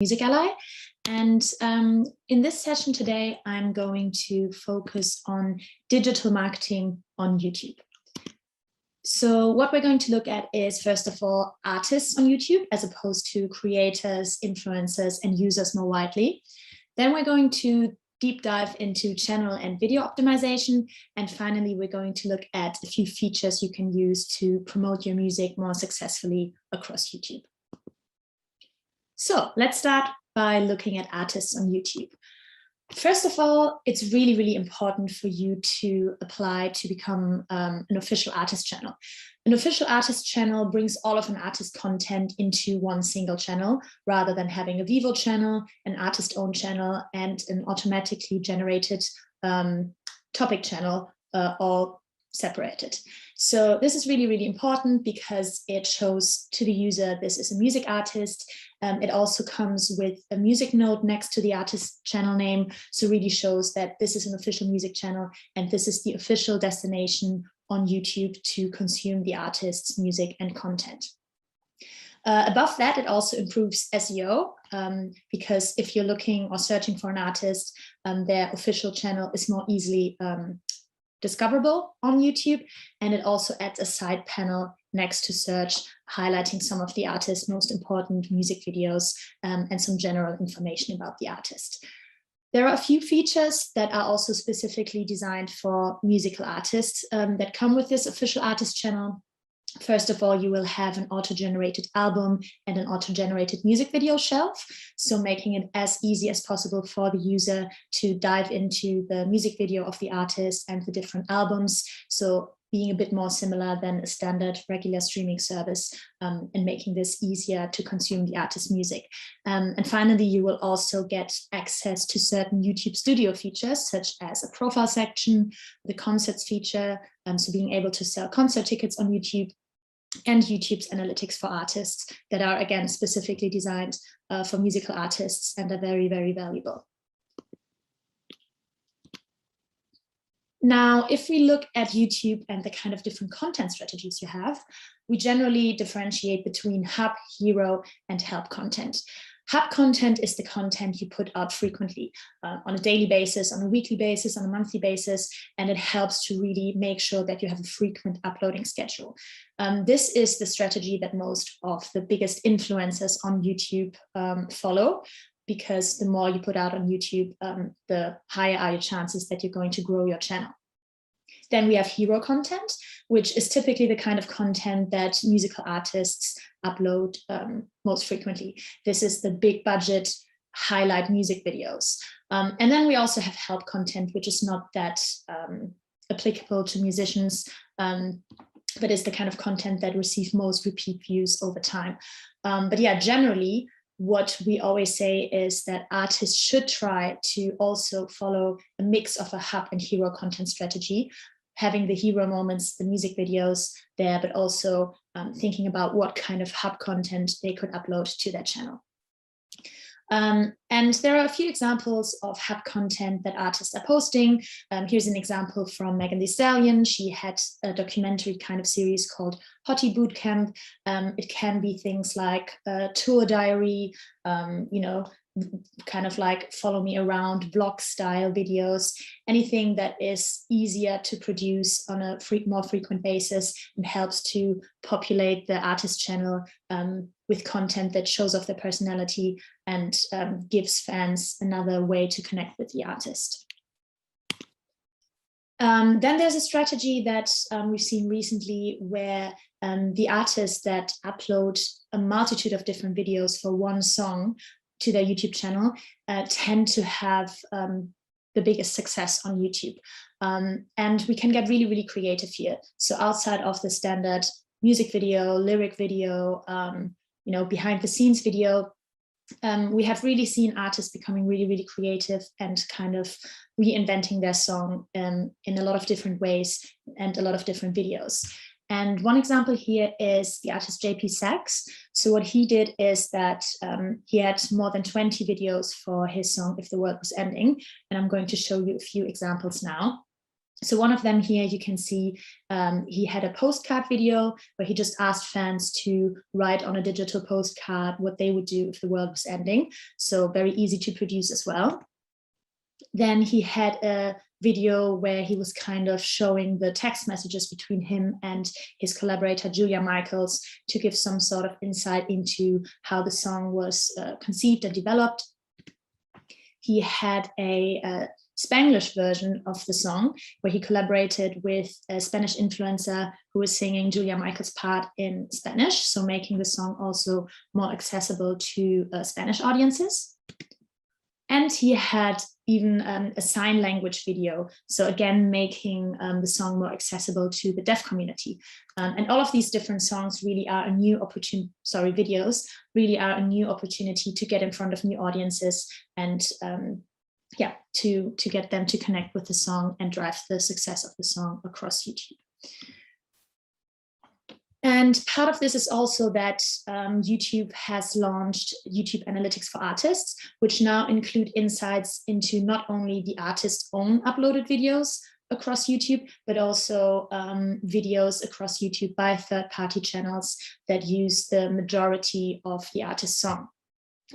Music Ally. And in this session today, I'm going to focus on digital marketing on YouTube. So what we're going to look at is, first of all, artists on YouTube, as opposed to creators, influencers, and users more widely. Then we're going to deep dive into channel and video optimization. And finally, we're going to look at a few features you can use to promote your music more successfully across YouTube. So let's start by looking at artists on YouTube. First of all, it's really, really important for you to apply to become an official artist channel. An official artist channel brings all of an artist content into one single channel, rather than having a Vivo channel, an artist-owned channel, and an automatically generated topic channel, all separated. So this is really, really important because it shows to the user this is a music artist. It also comes with a music note next to the artist channel name, so really shows that this is an official music channel and this is the official destination on YouTube to consume the artist's music and content. Above that, it also improves SEO, because if you're looking or searching for an artist, their official channel is more easily discoverable on YouTube, and it also adds a side panel next to search, highlighting some of the artist's most important music videos and some general information about the artist. There are a few features that are also specifically designed for musical artists that come with this official artist channel. First of all, you will have an auto-generated album and an auto-generated music video shelf, so making it as easy as possible for the user to dive into the music video of the artist and the different albums, so being a bit more similar than a standard regular streaming service, and making this easier to consume the artist's music. And finally, you will also get access to certain YouTube Studio features, such as a profile section, the concerts feature, so being able to sell concert tickets on YouTube, and YouTube's analytics for artists that are, again, specifically designed for musical artists and are very, very valuable. Now, if we look at YouTube and the kind of different content strategies you have, we generally differentiate between hub, hero, and help content. Hub content is the content you put out frequently on a daily basis, on a weekly basis, on a monthly basis, and it helps to really make sure that you have a frequent uploading schedule. This is the strategy that most of the biggest influencers on YouTube follow, because the more you put out on YouTube, the higher are your chances that you're going to grow your channel. Then we have hero content, which is typically the kind of content that musical artists upload most frequently. This is the big budget highlight music videos. And then we also have help content, which is not that applicable to musicians, but is the kind of content that receive most repeat views over time. But yeah, generally, what we always say is that artists should try to also follow a mix of a hub and hero content strategy, having the hero moments, the music videos there, but also thinking about what kind of hub content they could upload to their channel. And there are a few examples of hub content that artists are posting. Here's an example from Megan Thee Stallion. She had a documentary kind of series called Hottie Bootcamp. It can be things like a tour diary, you know, kind of like follow me around vlog style videos, anything that is easier to produce on a more frequent basis and helps to populate the artist channel with content that shows off their personality and gives fans another way to connect with the artist. Then there's a strategy that we've seen recently where the artists that upload a multitude of different videos for one song to their YouTube channel tend to have the biggest success on YouTube. And we can get really, really creative here. So outside of the standard music video, lyric video, you know, behind the scenes video, we have really seen artists becoming really, really creative and kind of reinventing their song in a lot of different ways and a lot of different videos. And one example here is the artist JP Sachs. So what he did is that he had more than 20 videos for his song If the World Was Ending. And I'm going to show you a few examples now. So one of them here, you can see he had a postcard video where he just asked fans to write on a digital postcard what they would do if the world was ending. So very easy to produce as well. Then he had a video where he was kind of showing the text messages between him and his collaborator, Julia Michaels, to give some sort of insight into how the song was conceived and developed. He had a Spanglish version of the song where he collaborated with a Spanish influencer who was singing Julia Michaels' part in Spanish, so making the song also more accessible to Spanish audiences. And he had even a sign language video, so again making the song more accessible to the deaf community. And all of these different songs really are a new opportunity, videos really are a new opportunity to get in front of new audiences and yeah, to get them to connect with the song and drive the success of the song across YouTube. And part of this is also that YouTube has launched YouTube Analytics for Artists, which now include insights into not only the artist's own uploaded videos across YouTube, but also videos across YouTube by third-party channels that use the majority of the artist's song.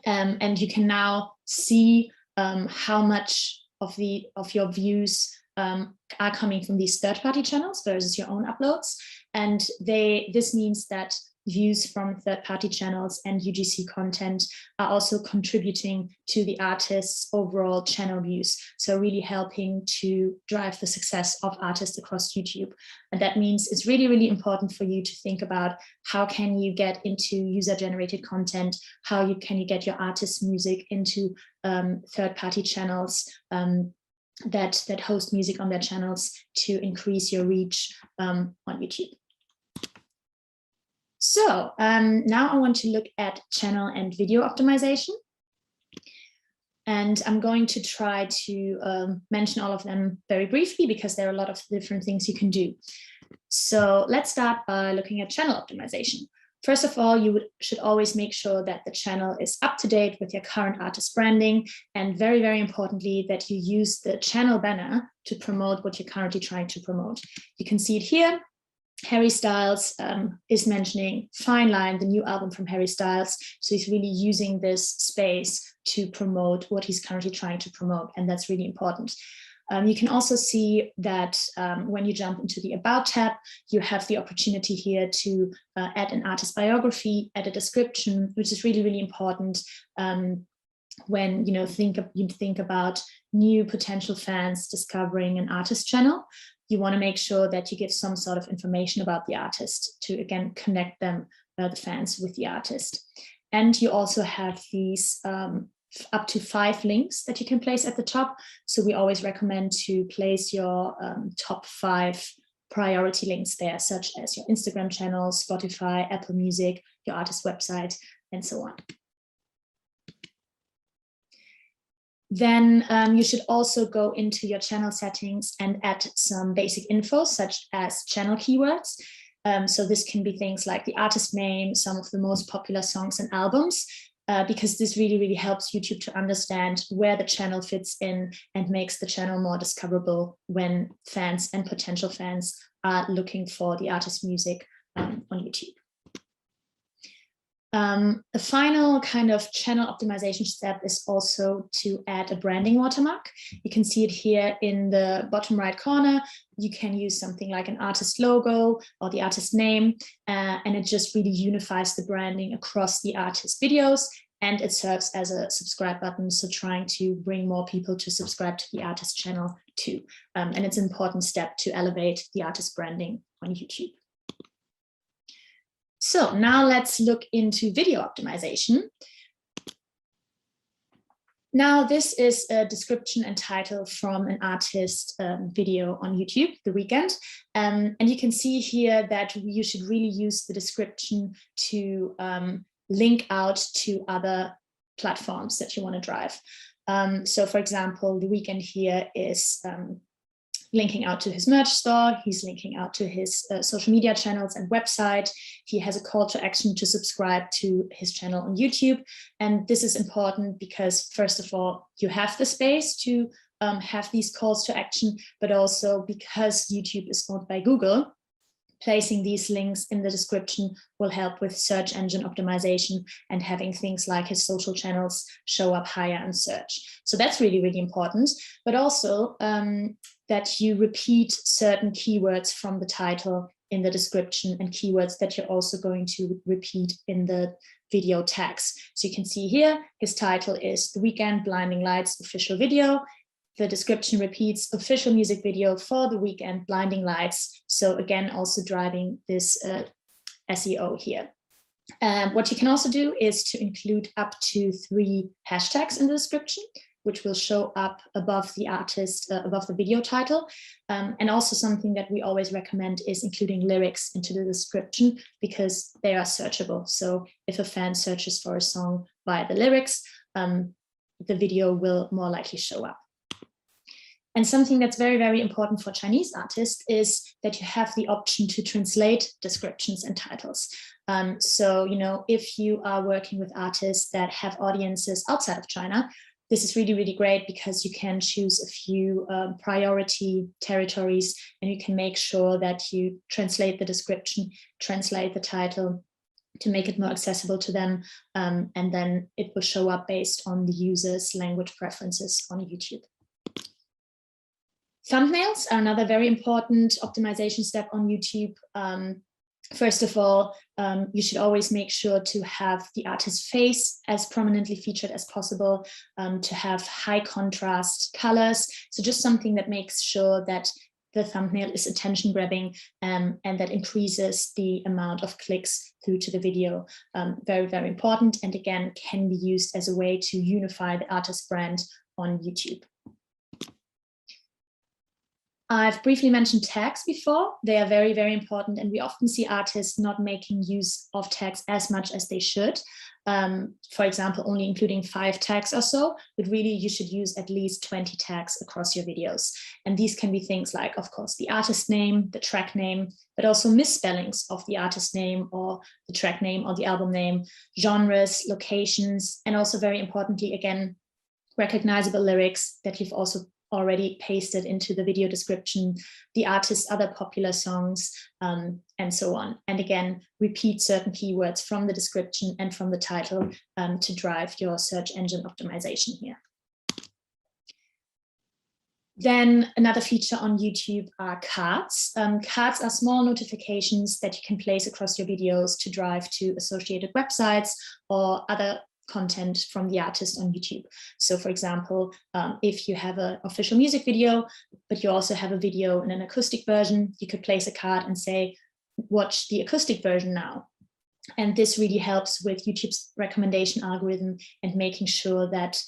And you can now see how much of your views are coming from these third-party channels versus your own uploads. And this means that views from third-party channels and UGC content are also contributing to the artist's overall channel views. So really helping to drive the success of artists across YouTube. And that means it's really, really important for you to think about how can you get into user-generated content, can you get your artist's music into third-party channels that host music on their channels to increase your reach on YouTube. So now I want to look at channel and video optimization. And I'm going to try to mention all of them very briefly because there are a lot of different things you can do. So let's start by looking at channel optimization. First of all, you should always make sure that the channel is up to date with your current artist branding, and very, very importantly, that you use the channel banner to promote what you're currently trying to promote. You can see it here. Harry Styles is mentioning Fine Line, the new album from Harry Styles. So he's really using this space to promote what he's currently trying to promote, and that's really important. You can also see that when you jump into the About tab, you have the opportunity here to add an artist biography, add a description, which is really, really important when you think about new potential fans discovering an artist channel. You want to make sure that you give some sort of information about the artist to, again, connect them, the fans, with the artist. And you also have these up to 5 links that you can place at the top. So we always recommend to place your top 5 priority links there, such as your Instagram channel, Spotify, Apple Music, your artist website, and so on. Then you should also go into your channel settings and add some basic info, such as channel keywords. So this can be things like the artist name, some of the most popular songs and albums, because this really, really helps YouTube to understand where the channel fits in and makes the channel more discoverable when fans and potential fans are looking for the artist's music on YouTube. A final kind of channel optimization step is also to add a branding watermark. You can see it here in the bottom right corner. You can use something like an artist logo or the artist name, and it just really unifies the branding across the artist videos, and it serves as a subscribe button, so trying to bring more people to subscribe to the artist channel too. And it's an important step to elevate the artist branding on YouTube. So now let's look into video optimization. Now this is a description and title from an artist video on YouTube, The Weeknd. And you can see here that you should really use the description to link out to other platforms that you want to drive. So for example, The Weeknd here is linking out to his merch store. He's linking out to his social media channels and website. He has a call to action to subscribe to his channel on YouTube. And this is important because, first of all, you have the space to have these calls to action, but also because YouTube is owned by Google, placing these links in the description will help with search engine optimization and having things like his social channels show up higher in search. So that's really, really important, but also that you repeat certain keywords from the title in the description and keywords that you're also going to repeat in the video tags. So you can see here, his title is The Weekend Blinding Lights official video. The description repeats official music video for The Weekend Blinding Lights. So again, also driving this SEO here. What you can also do is to include up to 3 hashtags in the description, which will show up above the artist, above the video title. And also something that we always recommend is including lyrics into the description because they are searchable. So if a fan searches for a song by the lyrics, the video will more likely show up. And something that's very, very important for Chinese artists is that you have the option to translate descriptions and titles. So, you know, if you are working with artists that have audiences outside of China, this is really, really great because you can choose a few priority territories and you can make sure that you translate the description, translate the title to make it more accessible to them. And then it will show up based on the user's language preferences on YouTube. Thumbnails are another very important optimization step on YouTube. First of all, you should always make sure to have the artist's face as prominently featured as possible, to have high contrast colors. So just something that makes sure that the thumbnail is attention grabbing and that increases the amount of clicks through to the video. Very, very important. And again, can be used as a way to unify the artist brand on YouTube. I've briefly mentioned tags before. They are very, very important, and we often see artists not making use of tags as much as they should. For example, only including 5 tags or so, but really you should use at least 20 tags across your videos. And these can be things like, of course, the artist name, the track name, but also misspellings of the artist name or the track name or the album name, genres, locations, and also very importantly, again, recognizable lyrics that you've also already pasted into the video description, the artist's other popular songs, and so on. And again, repeat certain keywords from the description and from the title to drive your search engine optimization here. Then another feature on YouTube are cards. Cards are small notifications that you can place across your videos to drive to associated websites or other content from the artist on YouTube. So for example, if you have an official music video, but you also have a video in an acoustic version, you could place a card and say, watch the acoustic version now. And this really helps with YouTube's recommendation algorithm and making sure that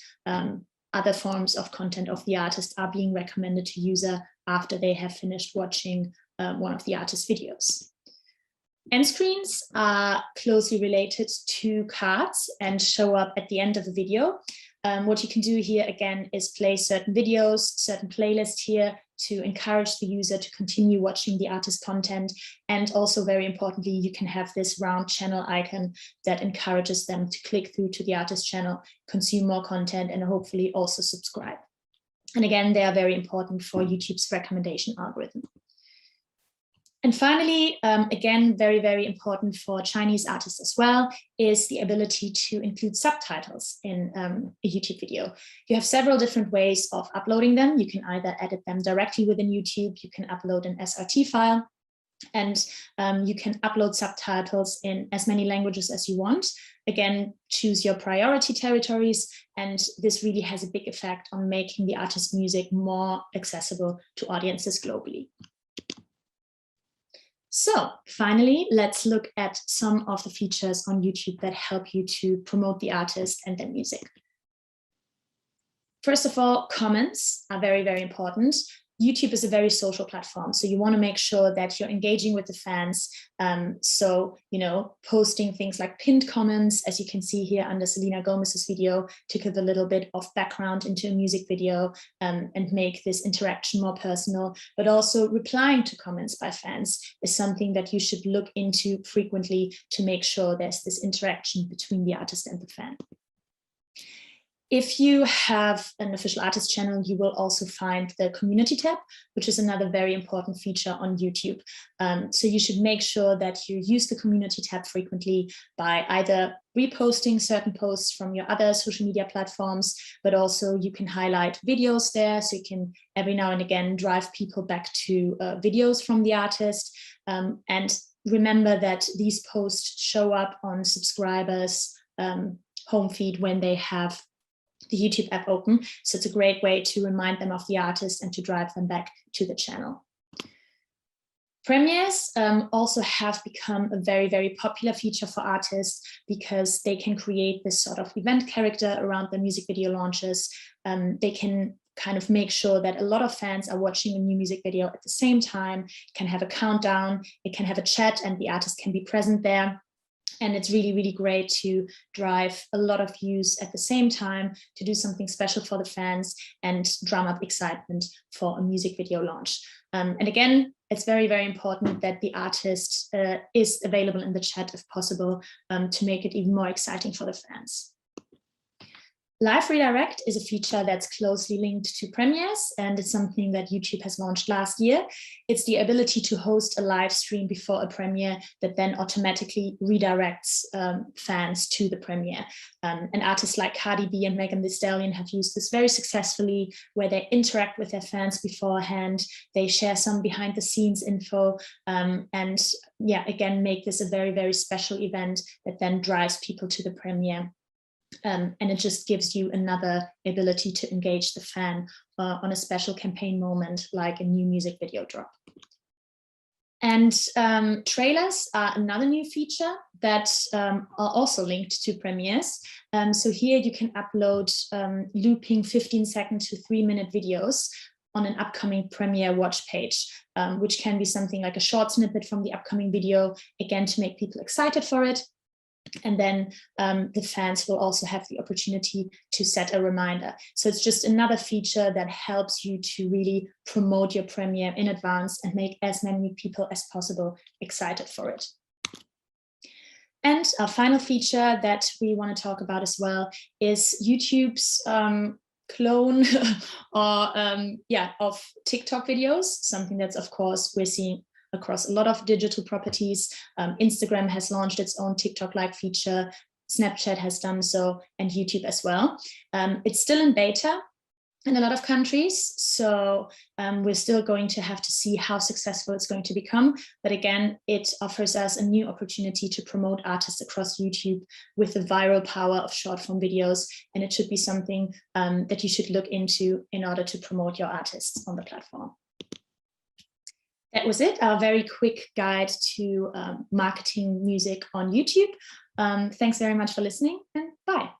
other forms of content of the artist are being recommended to user after they have finished watching one of the artist's videos. End screens are closely related to cards and show up at the end of the video. What you can do here again is play certain videos, certain playlists here to encourage the user to continue watching the artist's content. And also very importantly, you can have this round channel icon that encourages them to click through to the artist's channel, consume more content, and hopefully also subscribe. And again, they are very important for YouTube's recommendation algorithm. And finally, again, very, very important for Chinese artists as well, is the ability to include subtitles in a YouTube video. You have several different ways of uploading them. You can either edit them directly within YouTube, you can upload an SRT file, and you can upload subtitles in as many languages as you want. Again, choose your priority territories, and this really has a big effect on making the artist's music more accessible to audiences globally. So finally, let's look at some of the features on YouTube that help you to promote the artist and their music. First of all, comments are very, very important. YouTube is a very social platform, so you want to make sure that you're engaging with the fans. So, you know, posting things like pinned comments, as you can see here under Selena Gomez's video, to give a little bit of background into a music video and make this interaction more personal, but also replying to comments by fans is something that you should look into frequently to make sure there's this interaction between the artist and the fan. If you have an official artist channel, you will also find the community tab, which is another very important feature on YouTube. So you should make sure that you use the community tab frequently by either reposting certain posts from your other social media platforms, but also you can highlight videos there. So you can every now and again drive people back to videos from the artist. And remember that these posts show up on subscribers' home feed when they have the YouTube app open. So it's a great way to remind them of the artist and to drive them back to the channel. Premieres also have become a very, very popular feature for artists because they can create this sort of event character around their music video launches. They can kind of make sure that a lot of fans are watching a new music video at the same time. It can have a countdown, it can have a chat, and the artist can be present there. And it's really, really great to drive a lot of views at the same time, to do something special for the fans and drum up excitement for a music video launch. And again, it's very, very important that the artist is available in the chat if possible, to make it even more exciting for the fans. Live redirect is a feature that's closely linked to premieres, and it's something that YouTube has launched last year. It's the ability to host a live stream before a premiere that then automatically redirects fans to the premiere. And artists like Cardi B and Megan Thee Stallion have used this very successfully, where they interact with their fans beforehand, they share some behind the scenes info, and yeah, again, make this a very, very special event that then drives people to the premiere. And it just gives you another ability to engage the fan on a special campaign moment, like a new music video drop. And trailers are another new feature that are also linked to premieres. So here you can upload looping 15-second to 3-minute videos on an upcoming premiere watch page, which can be something like a short snippet from the upcoming video, again, to make people excited for it. And then the fans will also have the opportunity to set a reminder. So it's just another feature that helps you to really promote your premiere in advance and make as many people as possible excited for it. And our final feature that we want to talk about as well is YouTube's clone or of TikTok videos, something that's, of course, we're seeing across a lot of digital properties. Instagram has launched its own TikTok-like feature, Snapchat has done so, and YouTube as well. It's still in beta in a lot of countries, so we're still going to have to see how successful it's going to become. But again, it offers us a new opportunity to promote artists across YouTube with the viral power of short-form videos, and it should be something that you should look into in order to promote your artists on the platform. That was it, our very quick guide to marketing music on YouTube. Thanks very much for listening, and bye.